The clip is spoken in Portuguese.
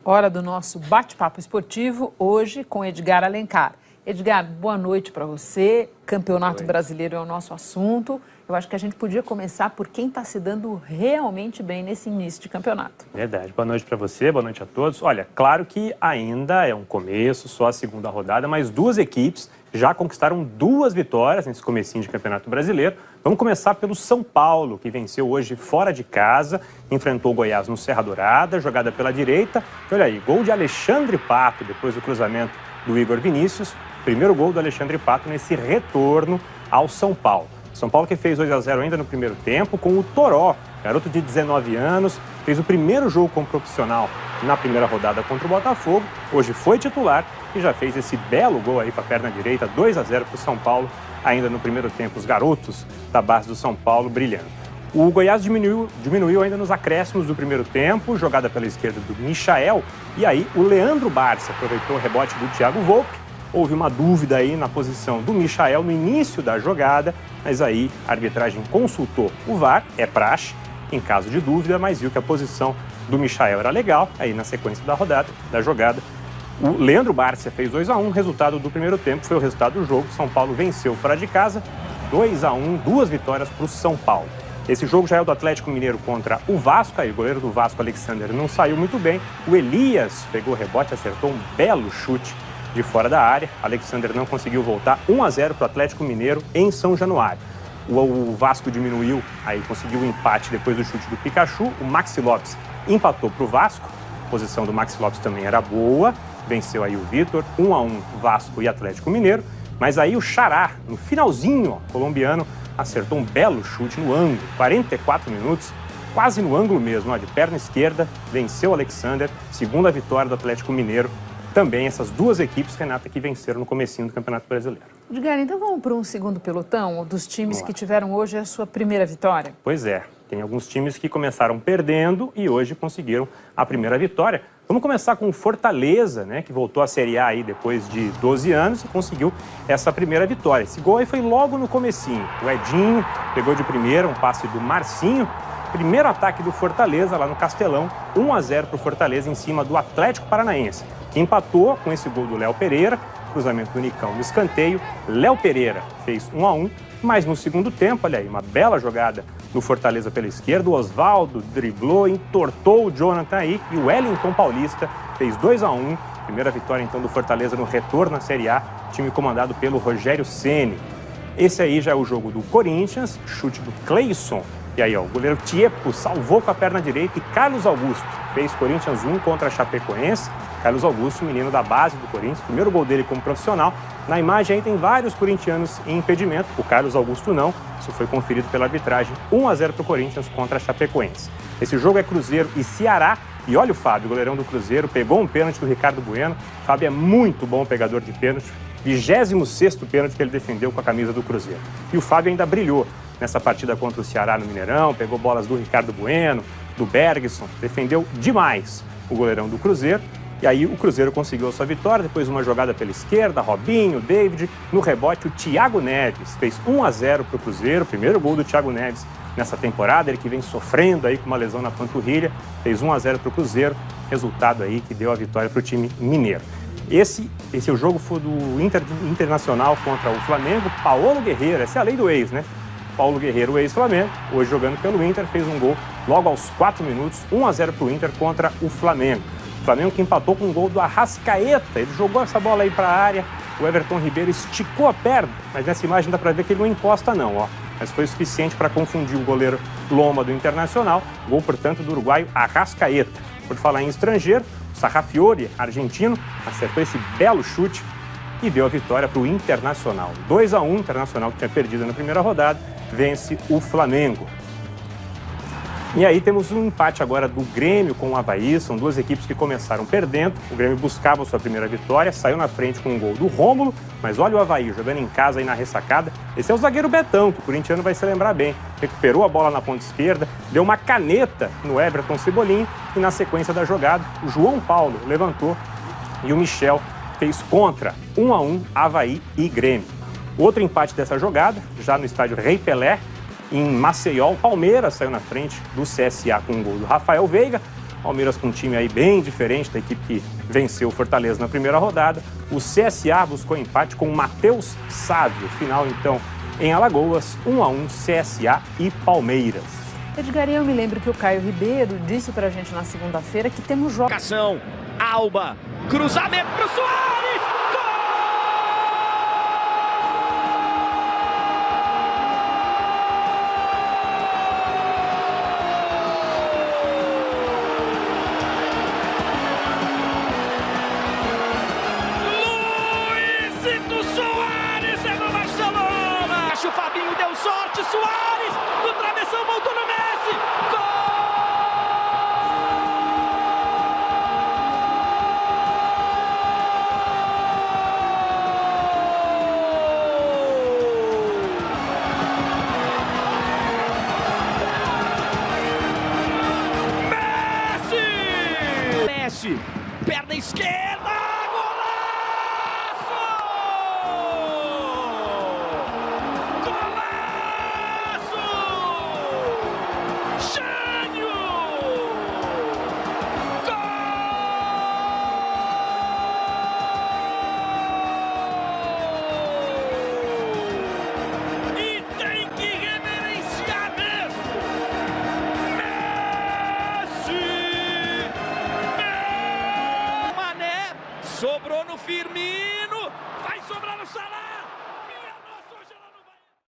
Hora do nosso bate-papo esportivo, hoje com Edgar Alencar. Edgar, boa noite para você. Campeonato Brasileiro é o nosso assunto. Eu acho que a gente podia começar por quem está se dando realmente bem nesse início de campeonato. Verdade. Boa noite para você, boa noite a todos. Olha, claro que ainda é um começo, só a segunda rodada, mas duas equipes já conquistaram 2 vitórias nesse comecinho de Campeonato Brasileiro. Vamos começar pelo São Paulo, que venceu hoje fora de casa, enfrentou o Goiás no Serra Dourada, jogada pela direita. E olha aí, gol de Alexandre Pato, depois do cruzamento do Igor Vinícius. Primeiro gol do Alexandre Pato nesse retorno ao São Paulo. São Paulo que fez 2-0 ainda no primeiro tempo com o Toró, garoto de 19 anos, fez o primeiro jogo como profissional na primeira rodada contra o Botafogo, hoje foi titular e já fez esse belo gol aí com a perna direita, 2-0 para o São Paulo, ainda no primeiro tempo, os garotos da base do São Paulo brilhando. O Goiás diminuiu ainda nos acréscimos do primeiro tempo, jogada pela esquerda do Michael, e aí o Leandro Barça aproveitou o rebote do Thiago Volpi. Houve uma dúvida aí na posição do Michael no início da jogada, mas aí a arbitragem consultou o VAR, é praxe, em caso de dúvida, mas viu que a posição do Michael era legal. Aí na sequência da jogada, o Leandro Barça fez 2-1, resultado do primeiro tempo foi o resultado do jogo. São Paulo venceu fora de casa, 2-1, 2 vitórias para o São Paulo. Esse jogo já é o do Atlético Mineiro contra o Vasco, aí o goleiro do Vasco, Alexander, não saiu muito bem. O Elias pegou o rebote, acertou um belo chute de fora da área. Alexander não conseguiu voltar, 1-0 para o Atlético Mineiro em São Januário. O Vasco diminuiu, aí conseguiu o empate depois do chute do Pikachu. O Maxi Lopes empatou para o Vasco, a posição do Maxi Lopes também era boa, venceu aí o Vitor, 1-1 Vasco e Atlético Mineiro. Mas aí o Xará, no finalzinho, colombiano, acertou um belo chute no ângulo, 44 minutos, quase no ângulo mesmo, de perna esquerda, venceu o Alexander, segunda vitória do Atlético Mineiro. Também essas duas equipes, Renata, que venceram no comecinho do Campeonato Brasileiro. Edgar, então vamos para um segundo pelotão dos times que tiveram hoje a sua primeira vitória? Pois é, tem alguns times que começaram perdendo e hoje conseguiram a primeira vitória. Vamos começar com o Fortaleza, né, que voltou à Série A aí depois de 12 anos e conseguiu essa primeira vitória. Esse gol aí foi logo no comecinho. O Edinho pegou de primeira um passe do Marcinho. Primeiro ataque do Fortaleza lá no Castelão, 1-0 para o Fortaleza em cima do Atlético Paranaense, que empatou com esse gol do Léo Pereira, cruzamento do Nicão no escanteio. Léo Pereira fez 1-1, mas no segundo tempo, olha aí, uma bela jogada do Fortaleza pela esquerda. O Osvaldo driblou, entortou o Jonathan aí e o Wellington Paulista fez 2-1. Primeira vitória então do Fortaleza no retorno à Série A, time comandado pelo Rogério Ceni. Esse aí já é o jogo do Corinthians, chute do Cleison. E aí, ó, o goleiro Tiepo salvou com a perna direita e Carlos Augusto fez Corinthians 1 contra a Chapecoense. Carlos Augusto, menino da base do Corinthians, primeiro gol dele como profissional. Na imagem aí tem vários corintianos em impedimento, o Carlos Augusto não. Isso foi conferido pela arbitragem, 1-0 para o Corinthians contra a Chapecoense. Esse jogo é Cruzeiro e Ceará. E olha o Fábio, goleirão do Cruzeiro, pegou um pênalti do Ricardo Bueno. O Fábio é muito bom pegador de pênalti, 26º pênalti que ele defendeu com a camisa do Cruzeiro. E o Fábio ainda brilhou nessa partida contra o Ceará no Mineirão, pegou bolas do Ricardo Bueno, do Bergson, defendeu demais o goleirão do Cruzeiro. E aí o Cruzeiro conseguiu a sua vitória, depois uma jogada pela esquerda, Robinho, David, no rebote o Thiago Neves fez 1-0 para o Cruzeiro, primeiro gol do Thiago Neves nessa temporada, ele que vem sofrendo aí com uma lesão na panturrilha, fez 1-0 para o Cruzeiro, resultado aí que deu a vitória para o time mineiro. Esse é o jogo foi do Internacional contra o Flamengo. Paulo Guerreiro, essa é a lei do ex, né? Paulo Guerreiro, o ex-Flamengo, hoje jogando pelo Inter, fez um gol logo aos 4 minutos, 1-0 para o Inter contra o Flamengo. O Flamengo que empatou com um gol do Arrascaeta, ele jogou essa bola aí para a área, o Everton Ribeiro esticou a perna, mas nessa imagem dá para ver que ele não encosta não, ó. Mas foi suficiente para confundir o goleiro Loma do Internacional, gol, portanto, do uruguaio Arrascaeta. Por falar em estrangeiro, o Sarrafiori, argentino, acertou esse belo chute e deu a vitória para o Internacional. 2-1, Internacional que tinha perdido na primeira rodada, vence o Flamengo. E aí temos um empate agora do Grêmio com o Avaí, são duas equipes que começaram perdendo. O Grêmio buscava sua primeira vitória, saiu na frente com um gol do Rômulo, mas olha o Avaí jogando em casa aí na ressacada. Esse é o zagueiro Betão, que o corintiano vai se lembrar bem. Recuperou a bola na ponta esquerda, deu uma caneta no Everton Cebolinha e na sequência da jogada, o João Paulo levantou e o Michel fez contra, 1-1, Avaí e Grêmio. Outro empate dessa jogada, já no estádio Rei Pelé, em Maceió, o Palmeiras saiu na frente do CSA com um gol do Rafael Veiga. Palmeiras com um time aí bem diferente da equipe que venceu o Fortaleza na primeira rodada. O CSA buscou empate com o Matheus Sávio. Final, então, em Alagoas, 1-1, CSA e Palmeiras. Edgar, eu me lembro que o Caio Ribeiro disse pra gente na segunda-feira que temos jogos. Alba, cruzamento pro Soares! Luizito Soares é no Barcelona! Acho o Fabinho deu sorte, Soares no travessão, voltou no Messi! Gol! Messi, perna esquerda, golaço! Golaço! Gênio! Gol! E tem que reverenciar mesmo! Sobrou no Firmino, vai sobrar no Salah!